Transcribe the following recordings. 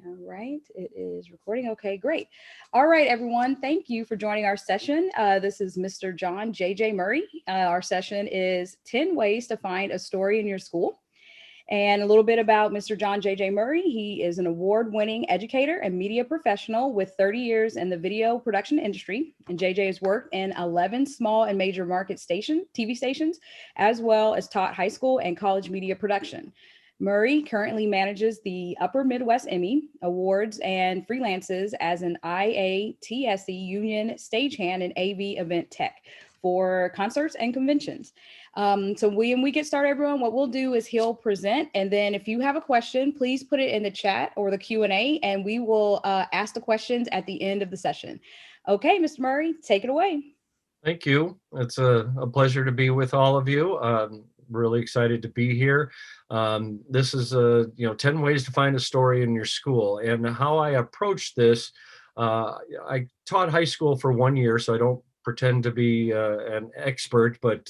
All right, it is recording. Okay, great. All right, everyone. Thank you for joining our session. This is Mr. John J.J. Murray. Our session is 10 ways to find a story in your school. And a little bit about Mr. John J.J. Murray. He is an award-winning educator and media professional with 30 years in the video production industry. And J.J. has worked in 11 small and major market TV stations, as well as taught high school and college media production. Murray currently manages the Upper Midwest Emmy Awards and freelances as an IATSE union stagehand and AV event tech for concerts and conventions. So when we get started, everyone, what we'll do is he'll present. And then if you have a question, please put it in the chat or the Q&A, and we will ask the questions at the end of the session. Okay, Mr. Murray, take it away. Thank you. It's a pleasure to be with all of you. Really excited to be here. This is 10 ways to find a story in your school. And how I approach this, I taught high school for 1 year, so I don't pretend to be an expert, but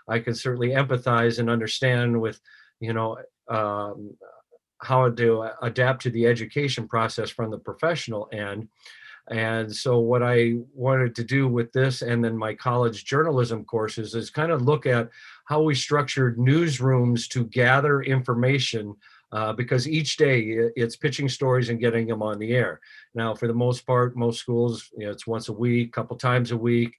I can certainly empathize and understand with, how to adapt to the education process from the professional end. And so what I wanted to do with this and then my college journalism courses is kind of look at how we structured newsrooms to gather information, because each day it's pitching stories and getting them on the air. Now, for the most part, most schools, it's once a week, couple times a week,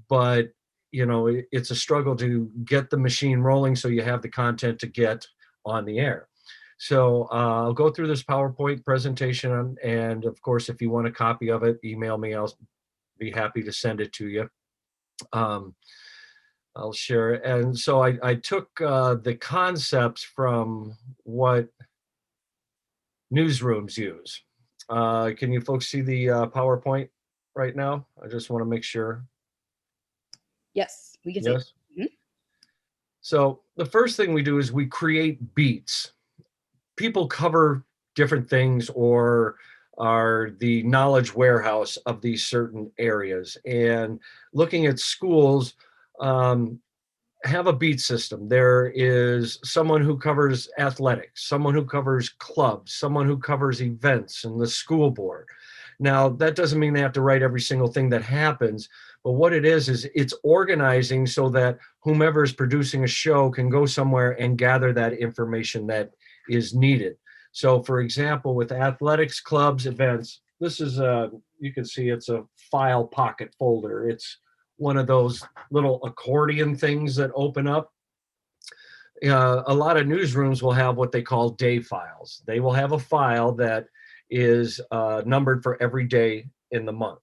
but it's a struggle to get the machine rolling so you have the content to get on the air. So I'll go through this PowerPoint presentation, and of course, if you want a copy of it, email me. I'll be happy to send it to you. I'll share it. And so I took the concepts from what newsrooms use. Can you folks see the PowerPoint right now? I just want to make sure. Yes, we can see. Yes. Mm-hmm. So the first thing we do is we create beats. People cover different things or are the knowledge warehouse of these certain areas. And looking at schools, have a beat system. There is someone who covers athletics, someone who covers clubs, someone who covers events and the school board. Now, that doesn't mean they have to write every single thing that happens, but what it is it's organizing so that whomever is producing a show can go somewhere and gather that information that is needed. So for example, with athletics, clubs, events, this is you can see it's a file pocket folder. It's one of those little accordion things that open up. A lot of newsrooms will have what they call day files. They will have a file that is numbered for every day in the month.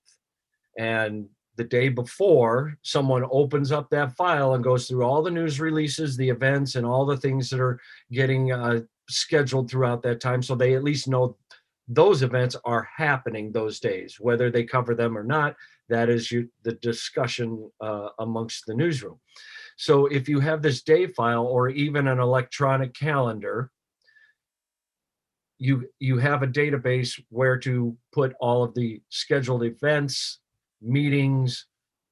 And the day before, someone opens up that file and goes through all the news releases, the events, and all the things that are getting scheduled throughout that time, so they at least know those events are happening those days. Whether they cover them or not, that is the discussion amongst the newsroom. So if you have this day file or even an electronic calendar, you have a database where to put all of the scheduled events, meetings,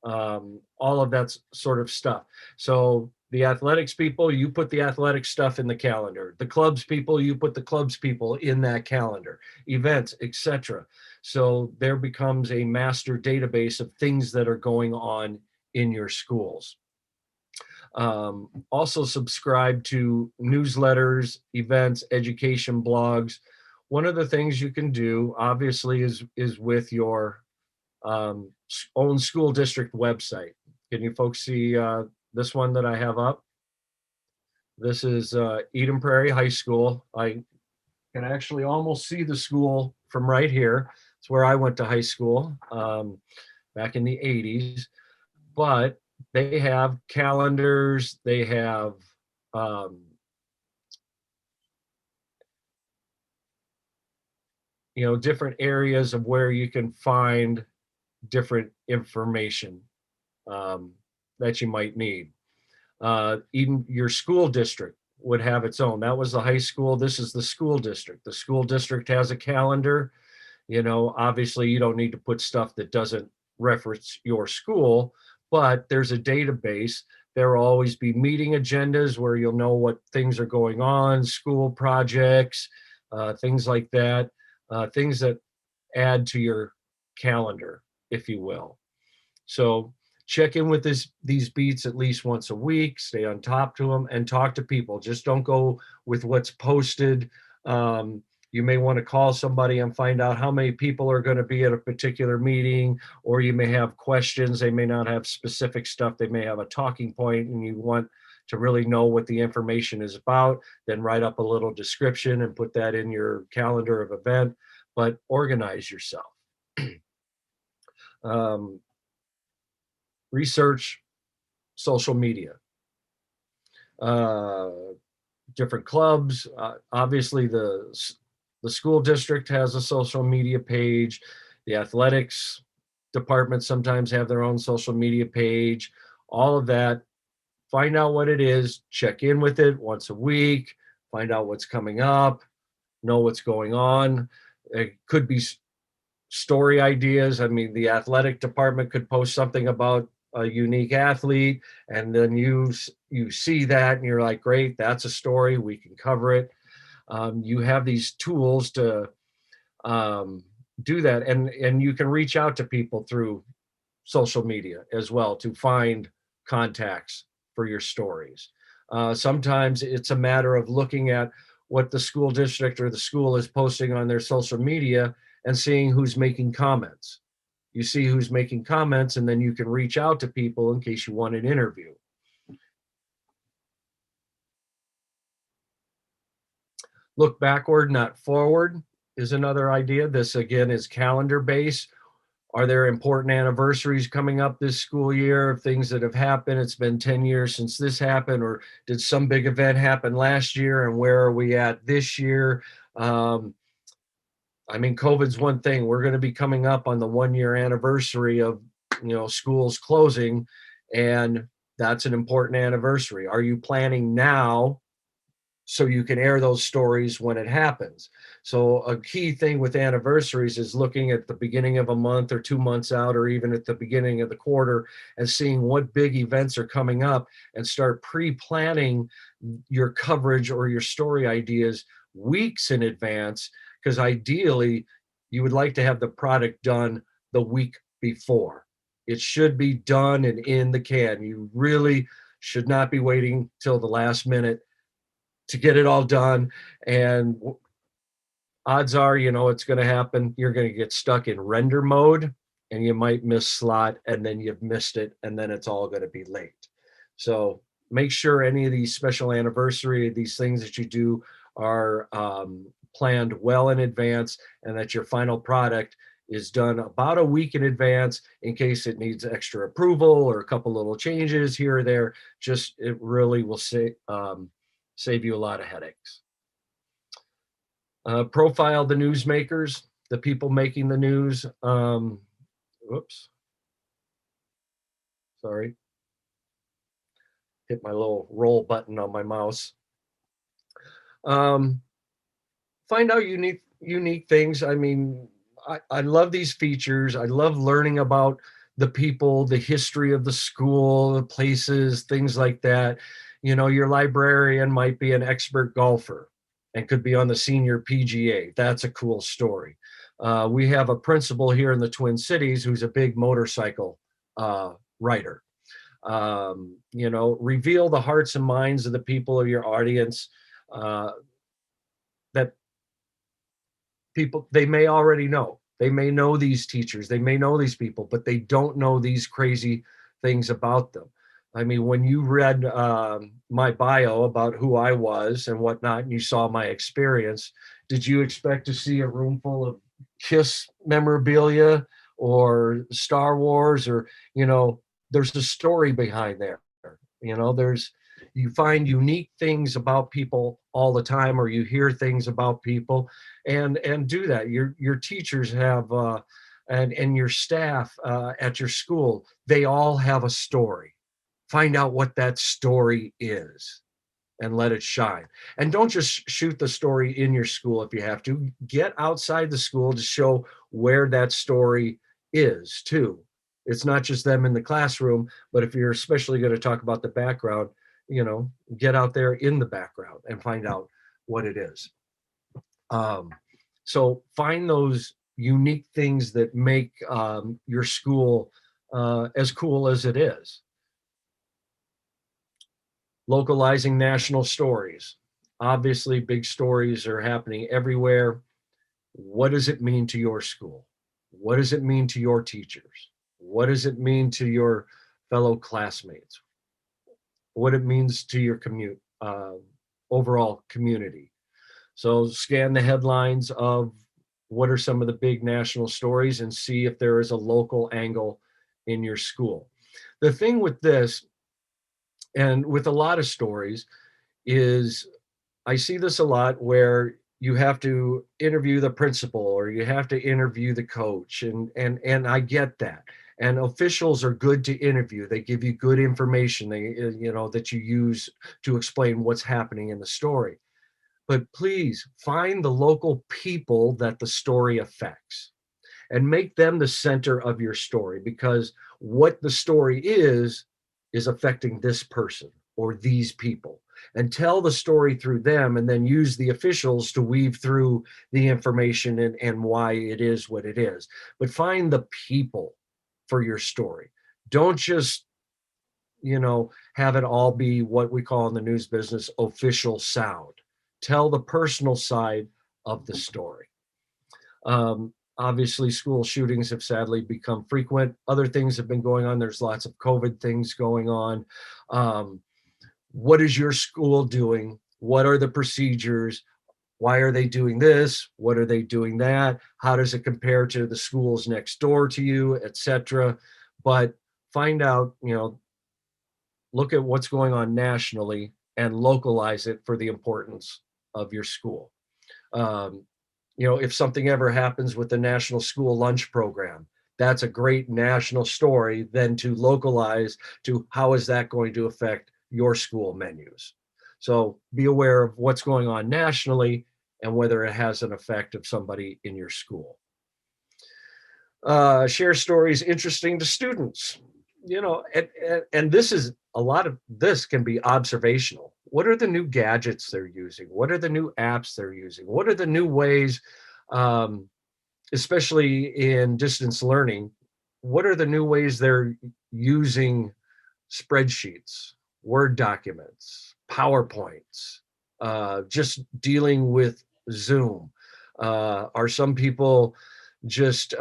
all of that sort of stuff. So the athletics people, you put the athletic stuff in the calendar. The clubs people, you put the clubs people in that calendar. Events, etc. So there becomes a master database of things that are going on in your schools. Also subscribe to newsletters, events, education blogs. One of the things you can do, obviously, is with your own school district website. Can you folks see this one that I have up? This is Eden Prairie High School. I can actually almost see the school from right here. It's where I went to high school back in the 80s. But they have calendars, they have different areas of where you can find different information that you might need. Even your school district would have its own. That was the high school. This is the school district. The school district has a calendar. Obviously you don't need to put stuff that doesn't reference your school, but there's a database. There will always be meeting agendas where you'll know what things are going on, school projects, things like that. things that add to your calendar, if you will. So check in with these beats at least once a week, stay on top to them, and talk to people. Just don't go with what's posted. You may want to call somebody and find out how many people are going to be at a particular meeting, or you may have questions. They may not have specific stuff. They may have a talking point, and you want to really know what the information is about. Then write up a little description and put that in your calendar of event, but organize yourself. Research social media, uh, different clubs. Obviously, the school district has a social media page. The athletics department sometimes have their own social media page. All of that. Find out what it is. Check in with it once a week. Find out what's coming up. Know what's going on. It could be story ideas. I mean, the athletic department could post something about a unique athlete, and then you see that and you're like, great, that's a story, we can cover it. You have these tools to do that, and you can reach out to people through social media as well to find contacts for your stories. Sometimes it's a matter of looking at what the school district or the school is posting on their social media and seeing who's making comments. You see who's making comments, and then you can reach out to people in case you want an interview. Look backward, not forward, is another idea. This again is calendar based. Are there important anniversaries coming up this school year of things that have happened? It's been 10 years since this happened, or did some big event happen last year, and where are we at this year? I mean, COVID's one thing. We're going to be coming up on the 1 year anniversary of, schools closing, and that's an important anniversary. Are you planning now so you can air those stories when it happens? So a key thing with anniversaries is looking at the beginning of a month or 2 months out, or even at the beginning of the quarter, and seeing what big events are coming up, and start pre-planning your coverage or your story ideas weeks in advance, because ideally you would like to have the product done the week before. It should be done and in the can. You really should not be waiting till the last minute to get it all done. And odds are, it's going to happen. You're going to get stuck in render mode, and you might miss slot, and then you've missed it, and then it's all going to be late. So make sure any of these special anniversary, these things that you do are planned well in advance, and that your final product is done about a week in advance in case it needs extra approval or a couple little changes here or there. Just, it really will save you a lot of headaches. Profile the newsmakers, the people making the news. Whoops. Sorry. Hit my little roll button on my mouse. Find out unique things. I mean, I love these features. I love learning about the people, the history of the school, the places, things like that. Your librarian might be an expert golfer and could be on the senior PGA. That's a cool story. We have a principal here in the Twin Cities who's a big motorcycle writer. Reveal the hearts and minds of the people of your audience, that people, they may already know. They may know these teachers, they may know these people, but they don't know these crazy things about them. I mean, when you read my bio about who I was and whatnot, and you saw my experience, did you expect to see a room full of KISS memorabilia or Star Wars? Or, there's a story behind there. You find unique things about people all the time, or you hear things about people, and do that. Your teachers have, and your staff at your school, they all have a story. Find out what that story is and let it shine. And don't just shoot the story in your school if you have to. Get outside the school to show where that story is too. It's not just them in the classroom, but if you're especially going to talk about the background, get out there in the background and find out what it is. So find those unique things that make your school as cool as it is. Localizing national stories. Obviously, big stories are happening everywhere. What does it mean to your school? What does it mean to your teachers? What does it mean to your fellow classmates? What it means to your overall community? So scan the headlines of what are some of the big national stories and see if there is a local angle in your school. The thing with this, and with a lot of stories, is I see this a lot where you have to interview the principal or you have to interview the coach, and I get that. And officials are good to interview. They give you good information that you use to explain what's happening in the story. But please find the local people that the story affects and make them the center of your story, because what the story is affecting this person or these people, and tell the story through them, and then use the officials to weave through the information and why it is what it is. But find the people for your story. Don't just have it all be what we call in the news business official sound. Tell the personal side of the story. Obviously, school shootings have sadly become frequent. Other things have been going on. There's lots of COVID things going on. What is your school doing? What are the procedures? Why are they doing this? What are they doing that? How does it compare to the schools next door to you, etc.? But find out, look at what's going on nationally and localize it for the importance of your school. Um, if something ever happens with the national school lunch program, that's a great national story then to localize to how is that going to affect your school menus. So be aware of what's going on nationally and whether it has an effect of somebody in your school. Share stories interesting to students. And this is a lot of this can be observational. What are the new gadgets they're using? What are the new apps they're using? What are the new ways, especially in distance learning, what are the new ways they're using spreadsheets, Word documents, PowerPoints, just dealing with Zoom? Are some people just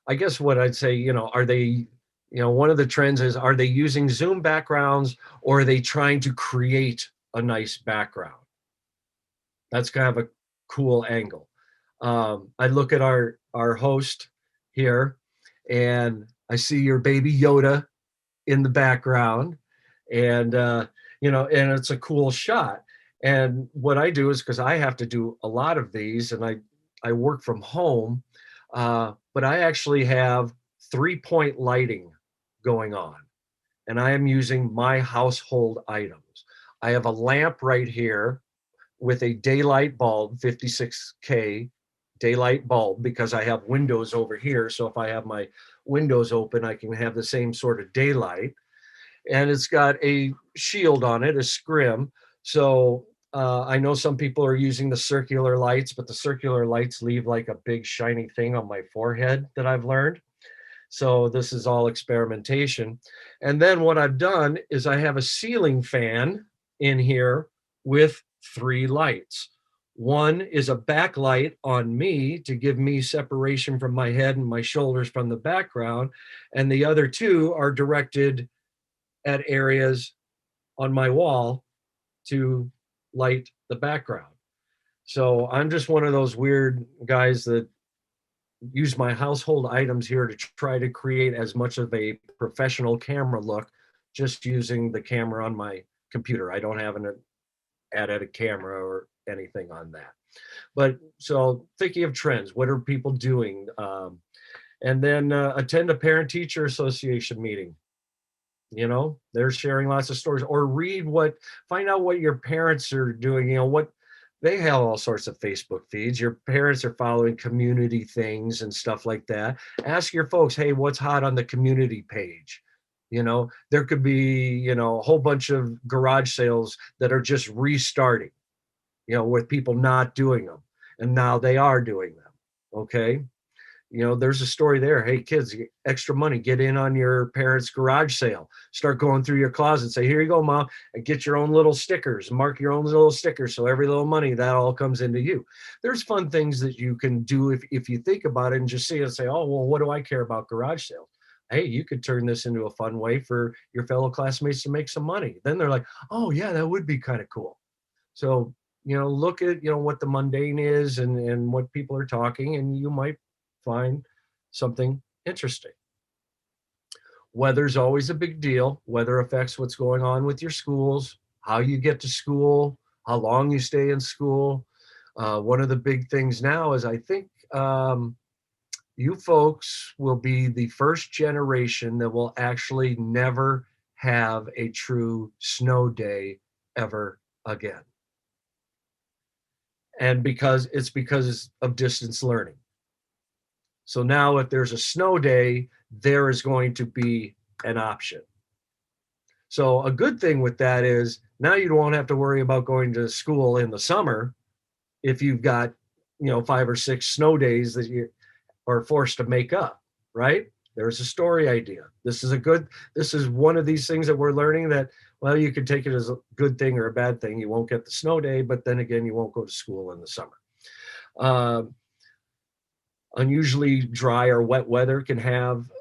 I guess what I'd say, are they, one of the trends is, are they using Zoom backgrounds or are they trying to create a nice background? That's kind of a cool angle. I look at our host here and I see your baby Yoda in the background, and and it's a cool shot. And what I do is, because I have to do a lot of these and I work from home, but I actually have 3-point lighting going on, and I am using my household items. I have a lamp right here with a daylight bulb, 56K daylight bulb, because I have windows over here. So if I have my windows open, I can have the same sort of daylight. And it's got a shield on it, a scrim. So I know some people are using the circular lights, but the circular lights leave like a big shiny thing on my forehead that I've learned. So this is all experimentation. And then what I've done is I have a ceiling fan in here with 3 lights. One is a backlight on me to give me separation from my head and my shoulders from the background. And the other 2 are directed at areas on my wall to light the background. So I'm just one of those weird guys that use my household items here to try to create as much of a professional camera look, just using the camera on my computer. I don't have an added camera or anything on that. But so thinking of trends, what are people doing? And then attend a parent teacher association meeting. They're sharing lots of stories, or find out what your parents are doing. What they have, all sorts of Facebook feeds. Your parents are following community things and stuff like that. Ask your folks, hey, what's hot on the community page? There could be, a whole bunch of garage sales that are just restarting. with people not doing them. And now they are doing them. Okay. There's a story there. Hey, kids, extra money, get in on your parents' garage sale. Start going through your closet. Say, here you go, mom, and get your own little stickers. Mark your own little stickers. So every little money, that all comes into you. There's fun things that you can do if you think about it and just see it and say, oh, well, what do I care about garage sales? Hey, you could turn this into a fun way for your fellow classmates to make some money. Then they're like, oh, yeah, that would be kind of cool. So, look at, what the mundane is and what people are talking, and you might find something interesting. Weather's always a big deal. Weather affects what's going on with your schools, how you get to school, how long you stay in school. One of the big things now is I think you folks will be the first generation that will actually never have a true snow day ever again. And because of distance learning. So now if there's a snow day, there is going to be an option. So a good thing with that is now you won't have to worry about going to school in the summer if you've got, 5 or 6 snow days that you are forced to make up, right? There's a story idea. This is one of these things that we're learning that, well, you can take it as a good thing or a bad thing. You won't get the snow day, but then again, you won't go to school in the summer. Unusually dry or wet weather can have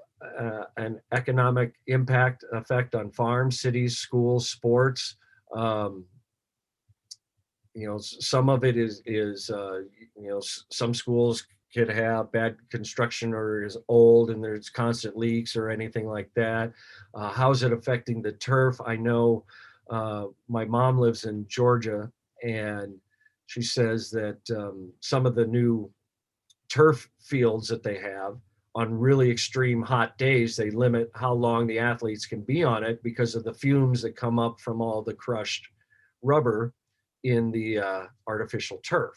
an economic impact effect on farms, cities, schools, sports. Some of it is some schools could have bad construction or is old and there's constant leaks or anything like that. How's it affecting the turf? I know my mom lives in Georgia, and she says that some of the new turf fields that they have on really extreme hot days, they limit how long the athletes can be on it because of the fumes that come up from all the crushed rubber in the artificial turf.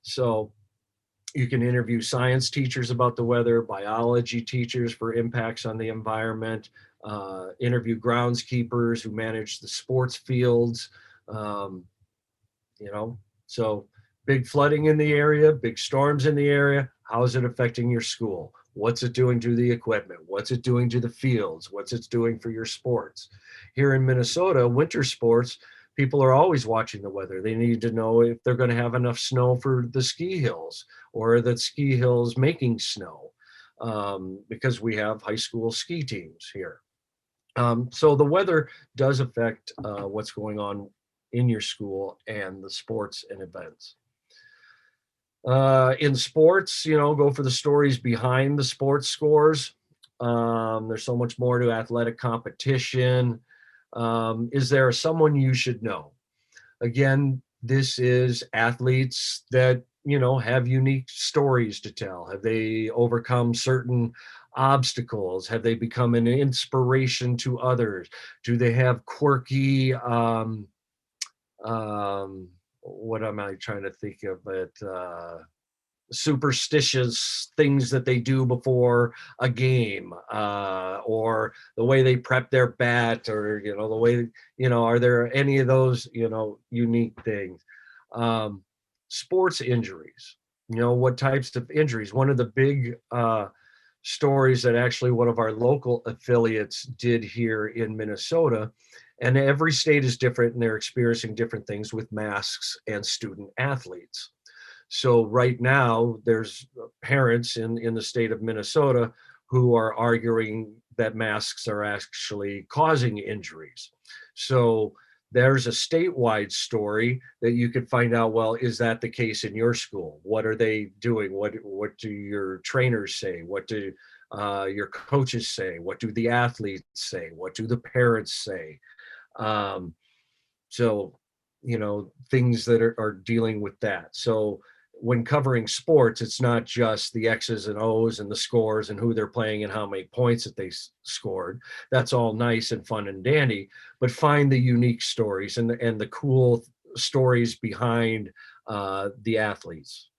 So you can interview science teachers about the weather, biology teachers for impacts on the environment, interview groundskeepers who manage the sports fields, so big flooding in the area, big storms in the area. How is it affecting your school? What's it doing to the equipment? What's it doing to the fields? What's it doing for your sports? Here in Minnesota, winter sports, people are always watching the weather. They need to know if they're going to have enough snow for the ski hills or that ski hills making snow, because we have high school ski teams here. So the weather does affect what's going on in your school and the sports and events. In sports, go for the stories behind the sports scores. There's so much more to athletic competition. Is there someone you should know? Again, this is athletes that, have unique stories to tell. Have they overcome certain obstacles? Have they become an inspiration to others? Do they have quirky, what am I trying to think of it? Superstitious things that they do before a game, or the way they prep their bat, or the way, are there any of those unique things? Sports injuries, what types of injuries? One of the big stories that actually one of our local affiliates did here in Minnesota, and every state is different and they're experiencing different things with masks and student athletes. So right now, there's parents in the state of Minnesota who are arguing that masks are actually causing injuries. So there's a statewide story that you could find out, well, is that the case in your school? What are they doing? What do your trainers say? What do your coaches say? What do the athletes say? What do the parents say? So, things that are dealing with that. So when covering sports, it's not just the X's and O's and the scores and who they're playing and how many points that they scored. That's all nice and fun and dandy, but find the unique stories and the cool stories behind the athletes.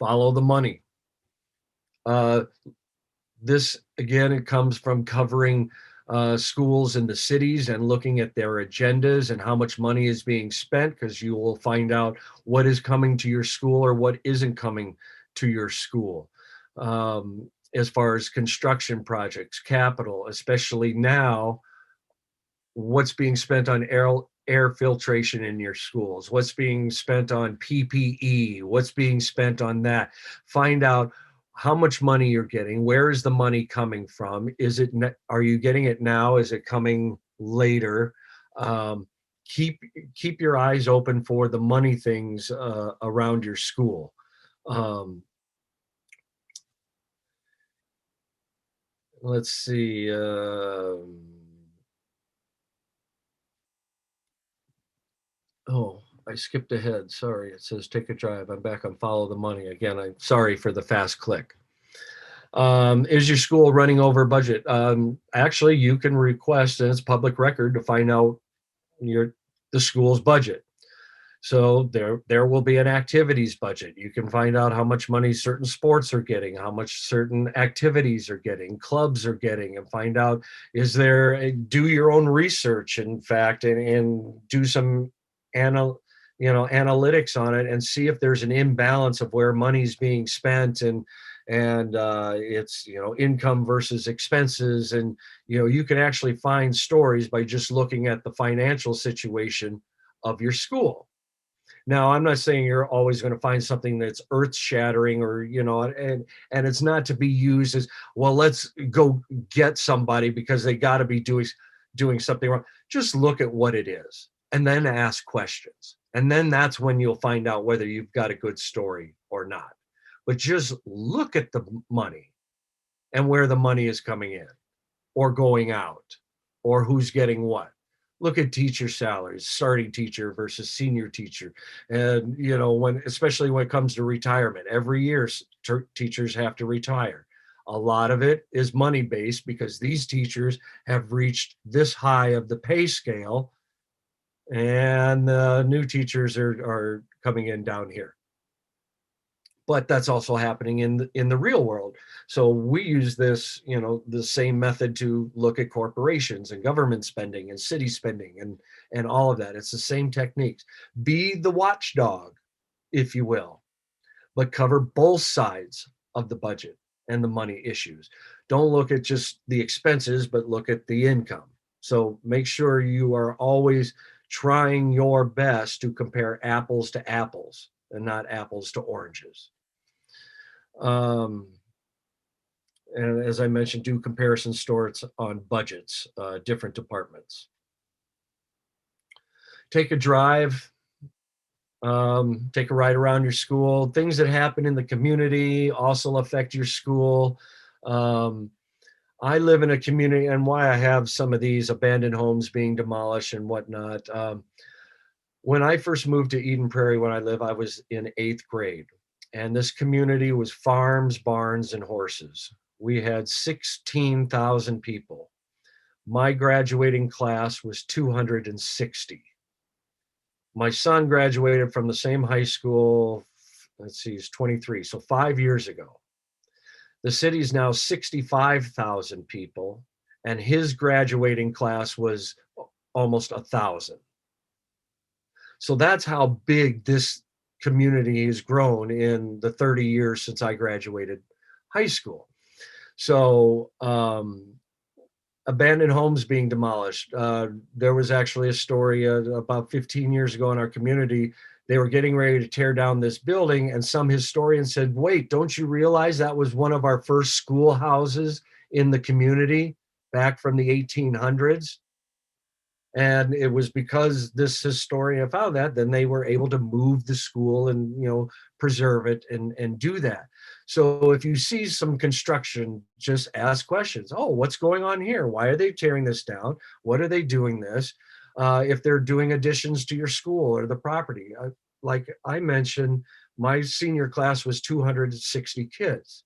Follow the money. This, again, it comes from covering schools in the cities and looking at their agendas and how much money is being spent, because you will find out what is coming to your school or what isn't coming to your school. As far as construction projects, capital, especially now, what's being spent on air filtration in your schools, what's being spent on PPE, what's being spent on that. Find out how much money you're getting, where is the money coming from, are you getting it now, is it coming later? um, keep keep your eyes open for the money things around your school. um, let's see. Oh, I skipped ahead. Sorry. It says take a drive. I'm back on follow the money. Again, I'm sorry for the fast click. Is your school running over budget? Actually, you can request, and it's public record, to find out the school's budget. So there will be an activities budget. You can find out how much money certain sports are getting, how much certain activities are getting, clubs are getting, and find out, do your own research, in fact, and do some analytics on it, and see if there's an imbalance of where money's being spent, and it's income versus expenses. And you can actually find stories by just looking at the financial situation of your school. Now, I'm not saying you're always going to find something that's earth shattering, or, and it's not to be used as, well, let's go get somebody because they got to be doing something wrong. Just look at what it is and then ask questions. And then that's when you'll find out whether you've got a good story or not. But just look at the money and where the money is coming in or going out, or who's getting what. Look at teacher salaries, starting teacher versus senior teacher. And, especially when it comes to retirement, every year teachers have to retire. A lot of it is money based because these teachers have reached this high of the pay scale, and the new teachers are coming in down here. But that's also happening in the real world. So we use this, the same method to look at corporations and government spending and city spending and all of that. It's the same techniques. Be the watchdog, if you will, but cover both sides of the budget and the money issues. Don't look at just the expenses, but look at the income. So make sure you are always trying your best to compare apples to apples and not apples to oranges. And as I mentioned, do comparison sorts on budgets, different departments. Take a drive, take a ride around your school. Things that happen in the community also affect your school. I live in a community, and why I have some of these abandoned homes being demolished and whatnot. When I first moved to Eden Prairie, when I was in 8th grade. And this community was farms, barns, and horses. We had 16,000 people. My graduating class was 260. My son graduated from the same high school, let's see, he's 23, so 5 years ago. The city is now 65,000 people, and his graduating class was almost 1,000. So that's how big this community has grown in the 30 years since I graduated high school. So abandoned homes being demolished. There was actually a story about 15 years ago in our community. They were getting ready to tear down this building, and some historian said, wait, don't you realize that was one of our first schoolhouses in the community back from the 1800s? And it was because this historian found that, then they were able to move the school and, preserve it and do that. So if you see some construction, just ask questions. Oh, what's going on here? Why are they tearing this down? What are they doing this? If they're doing additions to your school or the property. Like I mentioned, my senior class was 260 kids.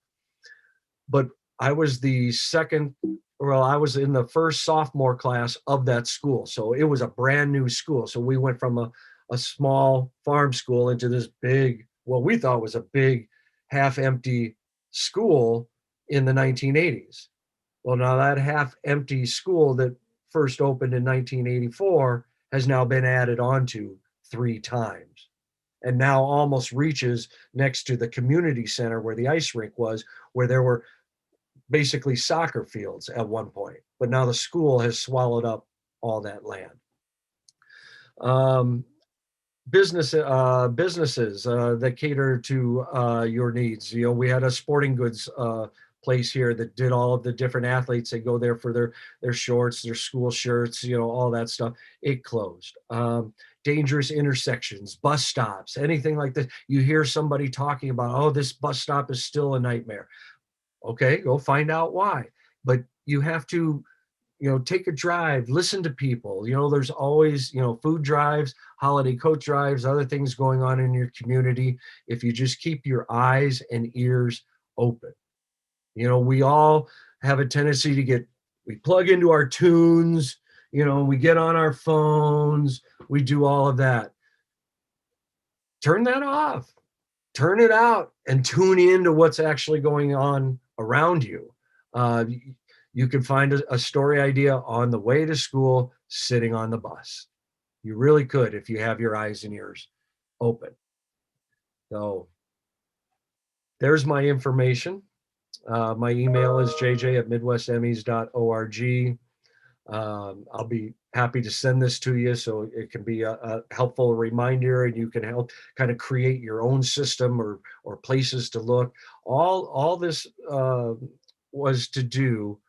But I was I was in the first sophomore class of that school. So it was a brand new school. So we went from a small farm school into this big, what we thought was a big half empty school in the 1980s. Well, now that half empty school that first opened in 1984 has now been added onto 3 times, and now almost reaches next to the community center where the ice rink was, where there were basically soccer fields at one point. But now the school has swallowed up all that land. Um, businesses that cater to your needs. You know, we had a sporting goods place here that did all of the different athletes. They go there for their shorts, their school shirts, you know, all that stuff. It closed. Dangerous intersections, bus stops, anything like that. You hear somebody talking about, oh, this bus stop is still a nightmare. Okay, go find out why. But you have to, you know, take a drive, listen to people. You know, there's always, you know, food drives, holiday coat drives, other things going on in your community. If you just keep your eyes and ears open. You know, we all have a tendency to we plug into our tunes, you know, we get on our phones, we do all of that. Turn that off, turn it out, and tune in to what's actually going on around you. Uh, you can find a story idea on the way to school, sitting on the bus. You really could if you have your eyes and ears open. So there's my information. My email is jj@midwestemmys.org. I'll be happy to send this to you so it can be a helpful reminder, and you can help kind of create your own system or places to look. All this was to do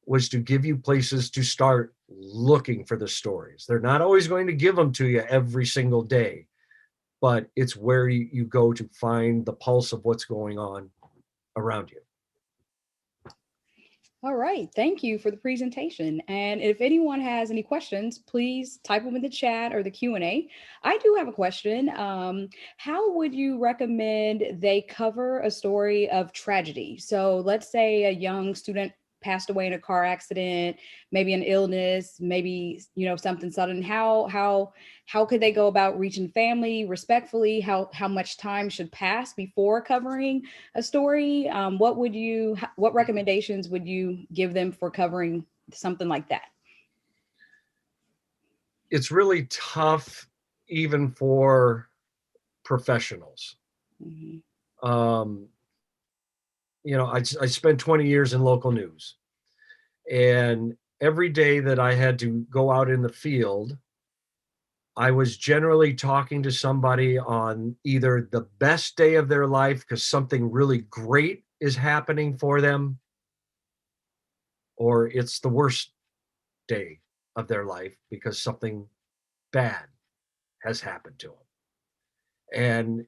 was to give you places to start looking for the stories. They're not always going to give them to you every single day, but it's where you go to find the pulse of what's going on around you. All right. Thank you for the presentation. And if anyone has any questions, please type them in the chat or the Q&A. I do have a question. How would you recommend they cover a story of tragedy? So let's say a young student passed away in a car accident, maybe an illness, maybe, you know, something sudden. How could they go about reaching family respectfully? How much time should pass before covering a story? What recommendations would you give them for covering something like that? It's really tough even for professionals. Mhm. Um, you know, I spent 20 years in local news, and every day that I had to go out in the field, I was generally talking to somebody on either the best day of their life because something really great is happening for them, or it's the worst day of their life because something bad has happened to them. And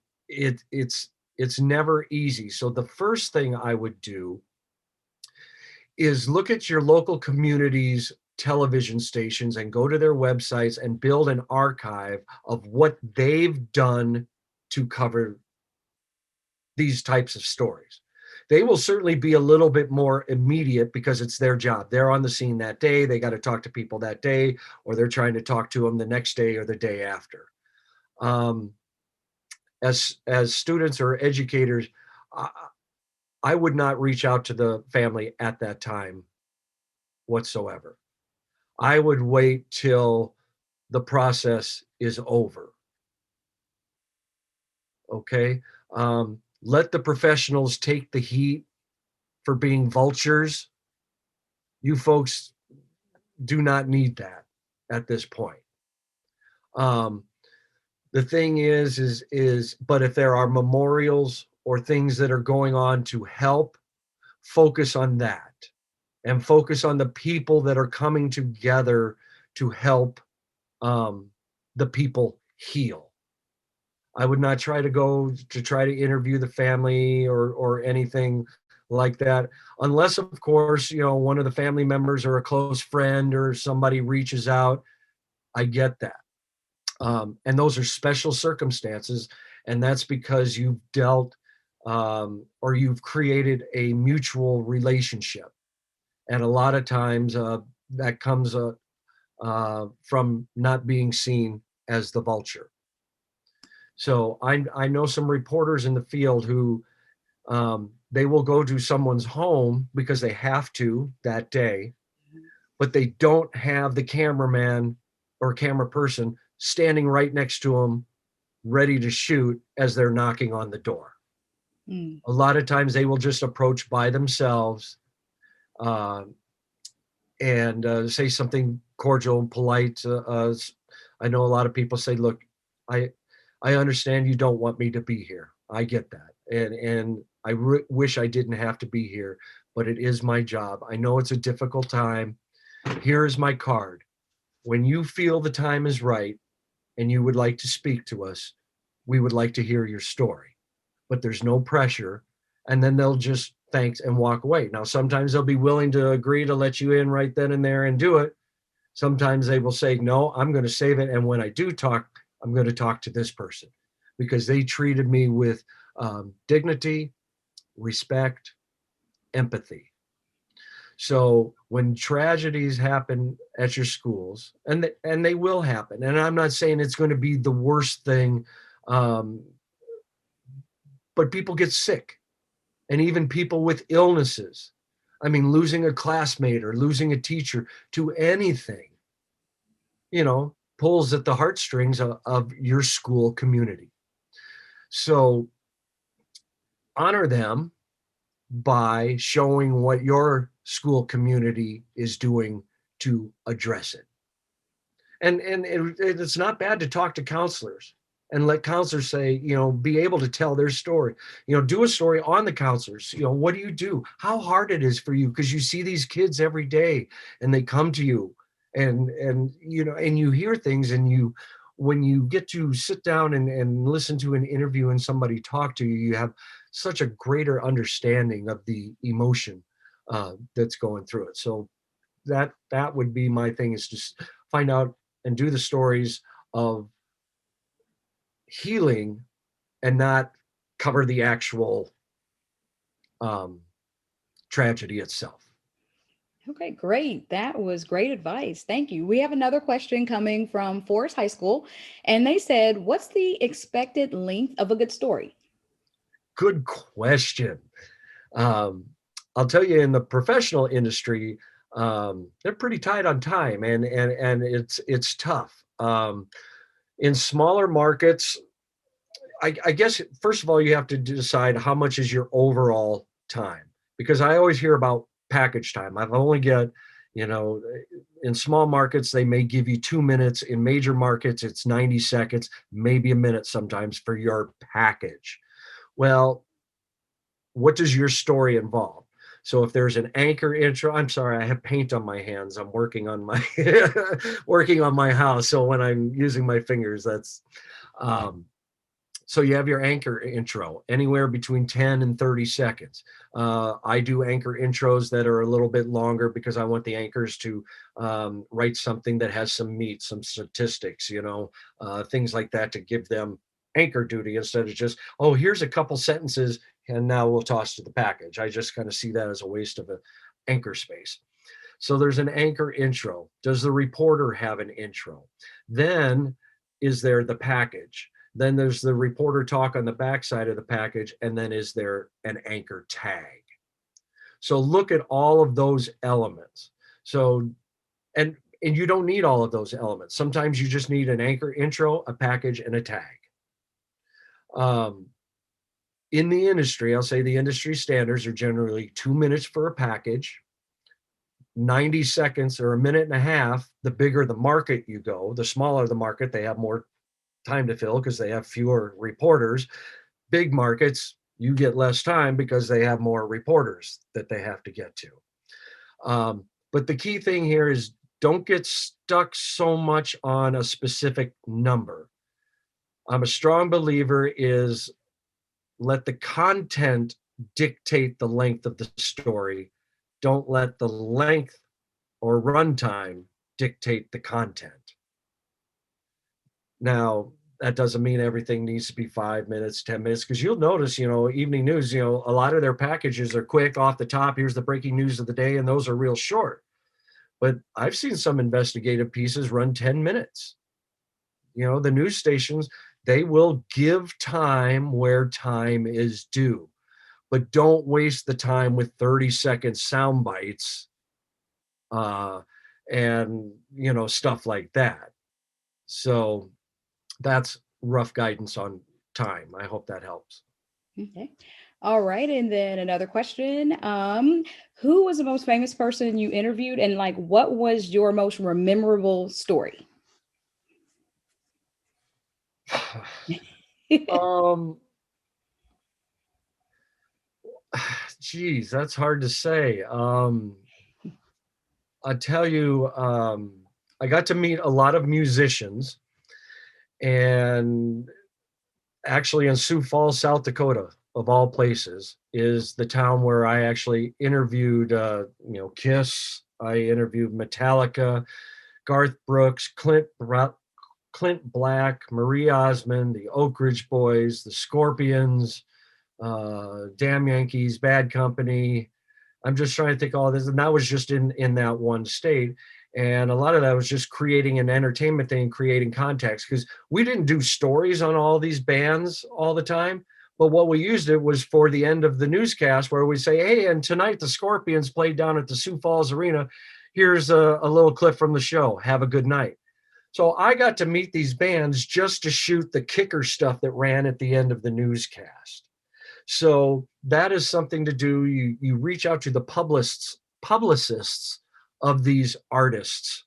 it's never easy. So the first thing I would do is look at your local community's television stations and go to their websites and build an archive of what they've done to cover these types of stories. They will certainly be a little bit more immediate because it's their job. They're on the scene that day. They got to talk to people that day, or they're trying to talk to them the next day or the day after. Um, as students or educators, I, I would not reach out to the family at that time whatsoever. I would wait till the process is over. Okay. Let the professionals take the heat for being vultures. You folks do not need that at this point. Um, the thing but if there are memorials or things that are going on to help, focus on that and focus on the people that are coming together to help um, the people heal. I would not try to go to try to interview the family or anything like that, unless, of course, you know, one of the family members or a close friend or somebody reaches out. I get that, and those are special circumstances, and that's because you've dealt or you've created a mutual relationship, and a lot of times that comes from not being seen as the vulture. So I know some reporters in the field who they will go to someone's home because they have to that day, but they don't have the cameraman or camera person standing right next to them, ready to shoot as they're knocking on the door. Mm. A lot of times they will just approach by themselves, uh, and say something cordial and polite. I know a lot of people say, "Look, I I understand you don't want me to be here. I get that, and I wish I didn't have to be here, but it is my job. I know it's a difficult time. Here is my card. When you feel the time is right and you would like to speak to us, we would like to hear your story. But there's no pressure." And then they'll just thanks and walk away. Now, sometimes they'll be willing to agree to let you in right then and there and do it. Sometimes they will say, no, I'm going to save it. And when I do talk, I'm going to talk to this person because they treated me with dignity, respect, empathy. So when tragedies happen at your schools, and they will happen, and I'm not saying it's going to be the worst thing, um, but people get sick, and even people with illnesses. I mean, losing a classmate or losing a teacher to anything, pulls at the heartstrings of your school community. So honor them by showing what your school community is doing to address it. And it's not bad to talk to counselors and let counselors say, be able to tell their story. Do a story on the counselors. What do you do? How hard it is for you, because you see these kids every day and they come to you, and you hear things, and when you get to sit down and listen to an interview and somebody talk to you, you have such a greater understanding of the emotion that's going through it. So that would be my thing, is just find out and do the stories of healing and not cover the actual um, tragedy itself. Okay, great. That was great advice. Thank you. We have another question coming from Forest High School, and they said, what's the expected length of a good story? Good question. Um, I'll tell you, in the professional industry, they're pretty tight on time, and it's tough. In smaller markets, I guess first of all, you have to decide how much is your overall time, because I always hear about package time. I've only got, you know, in small markets, they may give you 2 minutes. In major markets, it's 90 seconds, maybe a minute sometimes for your package. Well, what does your story involve? So if there's an anchor intro, I'm sorry, I have paint on my hands. I'm working on my working on my house. So when I'm using my fingers, that's um, so you have your anchor intro, anywhere between 10 and 30 seconds. I do anchor intros that are a little bit longer because I want the anchors to write something that has some meat, some statistics, things like that, to give them anchor duty instead of just, oh, here's a couple sentences and now we'll toss to the package. I just kind of see that as a waste of an anchor space. So there's an anchor intro. Does the reporter have an intro? Then is there the package? Then there's the reporter talk on the backside of the package, and then is there an anchor tag? So look at all of those elements. So and you don't need all of those elements. Sometimes you just need an anchor intro, a package, and a tag. Um, in the industry, I'll say the industry standards are generally 2 minutes for a package, 90 seconds or a minute and a half. The bigger the market you go, the smaller the market, they have more time to fill because they have fewer reporters. Big markets, you get less time because they have more reporters that they have to get to. But the key thing here is don't get stuck so much on a specific number. I'm a strong believer is let the content dictate the length of the story. Don't let the length or runtime dictate the content. Now, that doesn't mean everything needs to be 5 minutes, 10 minutes, because you'll notice, evening news, a lot of their packages are quick off the top. Here's the breaking news of the day, and those are real short. But I've seen some investigative pieces run 10 minutes. The news stations, they will give time where time is due. but don't waste the time with 30-second sound bites, uh, and stuff like that. So that's rough guidance on time. I hope that helps. Okay. All right. And then another question. Who was the most famous person you interviewed, and like what was your most memorable story? um Geez, that's hard to say. I tell you, I got to meet a lot of musicians, and actually in Sioux Falls, South Dakota, of all places, is the town where I actually interviewed, Kiss. I interviewed Metallica, Garth Brooks, Clint Black, Marie Osmond, the Oak Ridge Boys, the Scorpions, Damn Yankees, Bad Company. I'm just trying to think of all this, and that was just in that one state. And a lot of that was just creating an entertainment thing, creating context, because we didn't do stories on all these bands all the time. But what we used it was for the end of the newscast where we say, hey, and tonight the Scorpions played down at the Sioux Falls Arena. Here's a little clip from the show. Have a good night. So I got to meet these bands just to shoot the kicker stuff that ran at the end of the newscast. So that is something to do. You reach out to the publicists of these artists,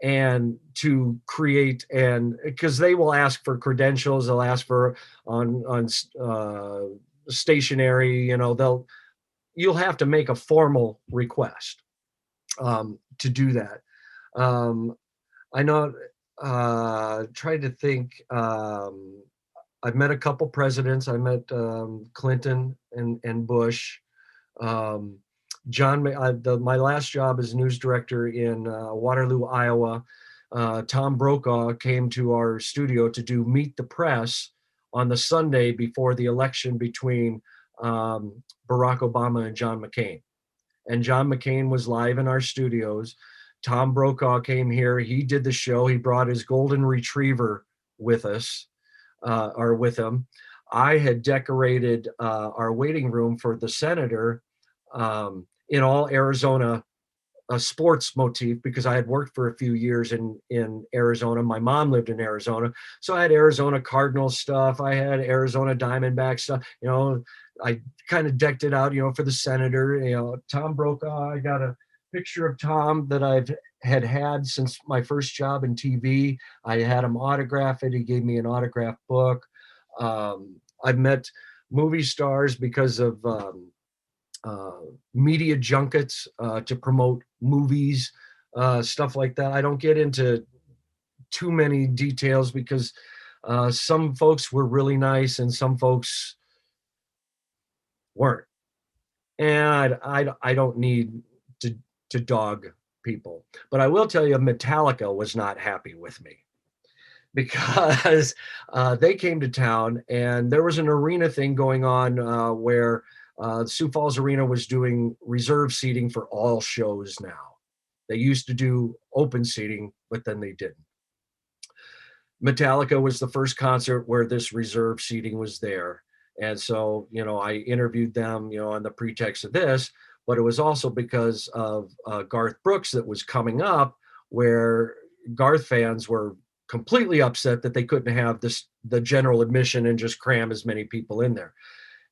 and to create, and because they will ask for credentials, they'll ask for on stationery. You'll have to make a formal request to do that. Um, I know. Try to think. I've met a couple presidents. I met Clinton and Bush. Um, my last job as news director in Waterloo, Iowa. Tom Brokaw came to our studio to do Meet the Press on the Sunday before the election between Barack Obama and John McCain. And John McCain was live in our studios. Tom Brokaw came here. He did the show. He brought his golden retriever with us, or with him. I had decorated our waiting room for the senator in all Arizona sports motif, because I had worked for a few years in Arizona. My mom lived in Arizona, so I had Arizona Cardinals stuff. I had Arizona Diamondback stuff. I kind of decked it out, for the senator. Tom Brokaw. I got a picture of Tom that I've had since my first job in TV. I had him autograph it. He gave me an autograph book. I've met movie stars because of media junkets to promote movies, stuff like that. I don't get into too many details because some folks were really nice and some folks weren't. And I don't need to dog people. But I will tell you, Metallica was not happy with me because they came to town and there was an arena thing going on where Sioux Falls Arena was doing reserve seating for all shows now. They used to do open seating, but then they didn't. Metallica was the first concert where this reserve seating was there. And so, I interviewed them, on the pretext of this, but it was also because of Garth Brooks that was coming up, where Garth fans were completely upset that they couldn't have the general admission and just cram as many people in there.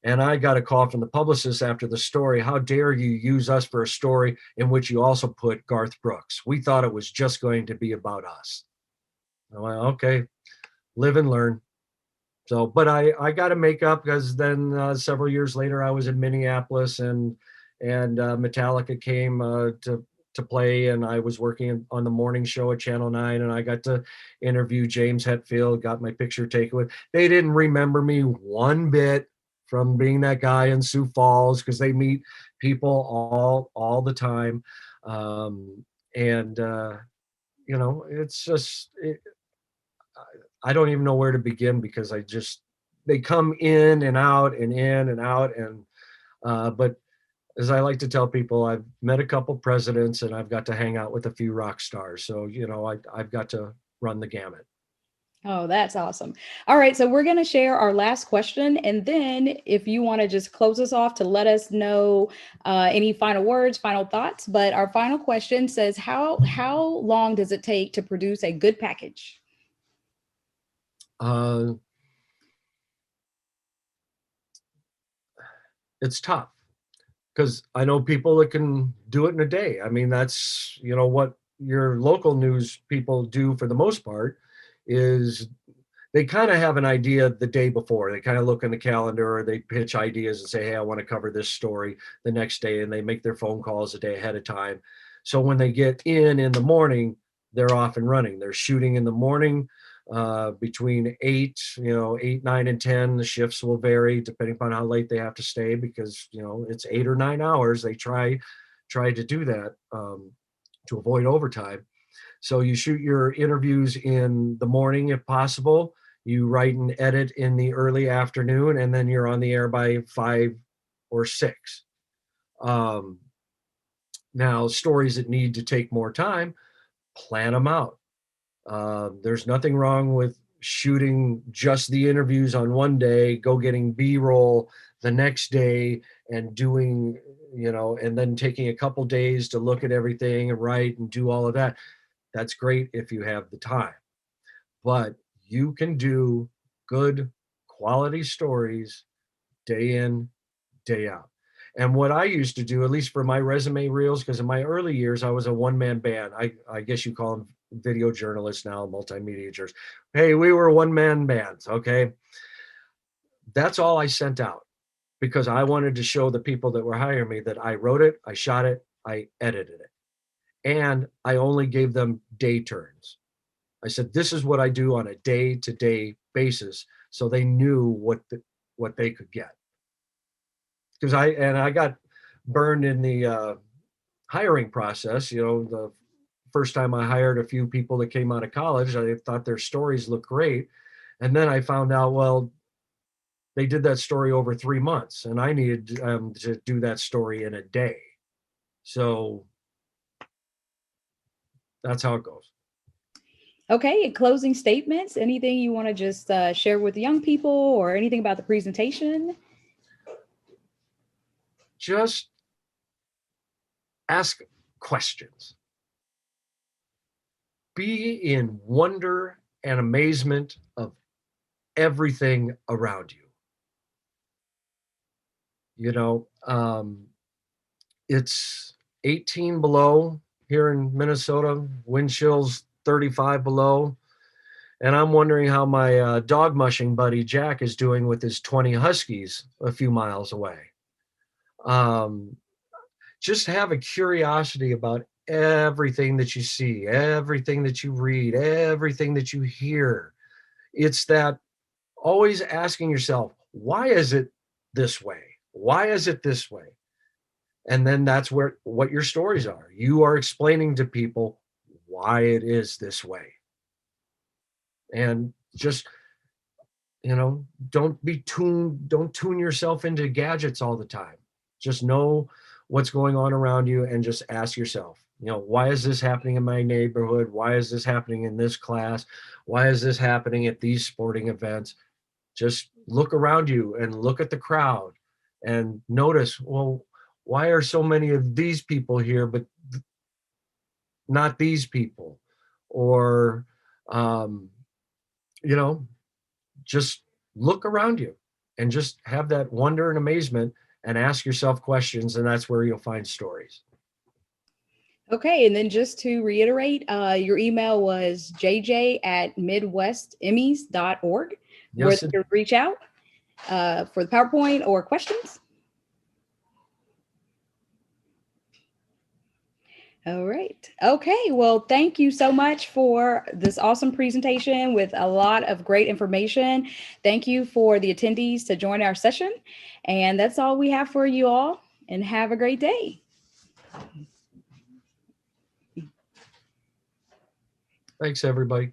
And I got a call from the publicist after the story. How dare you use us for a story in which you also put Garth Brooks? We thought it was just going to be about us. I went, okay, live and learn. So, but I got to make up, because then several years later I was in Minneapolis, and Metallica came to play, and I was working on the morning show at Channel 9, and I got to interview James Hetfield, got my picture taken with. They didn't remember me one bit from being that guy in Sioux Falls, because they meet people all the time. And it's just I don't even know where to begin, because they come in and out and in and out. And but as I like to tell people, I've met a couple presidents and I've got to hang out with a few rock stars. So, I've got to run the gamut. Oh, that's awesome. All right, so we're going to share our last question, and then if you want to just close us off to let us know any final words, final thoughts. But our final question says, how long does it take to produce a good package? Uh, it's tough because I know people that can do it in a day. I mean, that's, what your local news people do for the most part is they kind of have an idea the day before. They kind of look in the calendar or they pitch ideas and say, hey, I want to cover this story the next day. And they make their phone calls a day ahead of time. So when they get in the morning, they're off and running. They're shooting in the morning between 8, 9 and 10. The shifts will vary depending upon how late they have to stay because, it's 8 or 9 hours. They try to do that to avoid overtime. So you shoot your interviews in the morning if possible. You write and edit in the early afternoon, and then you're on the air by 5 or 6. Um, Now, stories that need to take more time, plan them out. There's nothing wrong with shooting just the interviews on one day, go getting B-roll the next day, and doing, and then taking a couple days to look at everything and write and do all of that. That's great if you have the time, but you can do good quality stories day in, day out. And what I used to do, at least for my resume reels, because in my early years, I was a one-man band. I guess you call them video journalists now, multimedia journalists. Hey, we were one-man bands, okay? That's all I sent out because I wanted to show the people that were hiring me that I wrote it, I shot it, I edited it. And I only gave them day turns. I said, this is what I do on a day-to-day basis. So they knew what they could get. Because I got burned in the hiring process. The first time I hired a few people that came out of college, I thought their stories looked great. And then I found out, well, they did that story over 3 months and I needed to do that story in a day. So that's how it goes. Okay, closing statements. Anything you want to just share with the young people or anything about the presentation? Just ask questions. Be in wonder and amazement of everything around you. It's 18 below here in Minnesota, wind chills 35 below. And I'm wondering how my dog mushing buddy Jack is doing with his 20 Huskies a few miles away. Um, just have a curiosity about everything that you see, everything that you read, everything that you hear. It's that always asking yourself, why is it this way? Why is it this way? And then that's what your stories are. You are explaining to people why it is this way. And just, don't tune yourself into gadgets all the time. Just know what's going on around you and just ask yourself, why is this happening in my neighborhood? Why is this happening in this class? Why is this happening at these sporting events? Just look around you and look at the crowd and notice, well, why are so many of these people here, but not these people? Or, um, you know, just look around you and just have that wonder and amazement and ask yourself questions. And that's where you'll find stories. Okay, and then just to reiterate, your email was jj@midwestemmies.org, where Yes, they can reach out for the PowerPoint or questions. All right. Okay. Well, thank you so much for this awesome presentation with a lot of great information. Thank you for the attendees to join our session. And that's all we have for you all. And have a great day. thanks, everybody.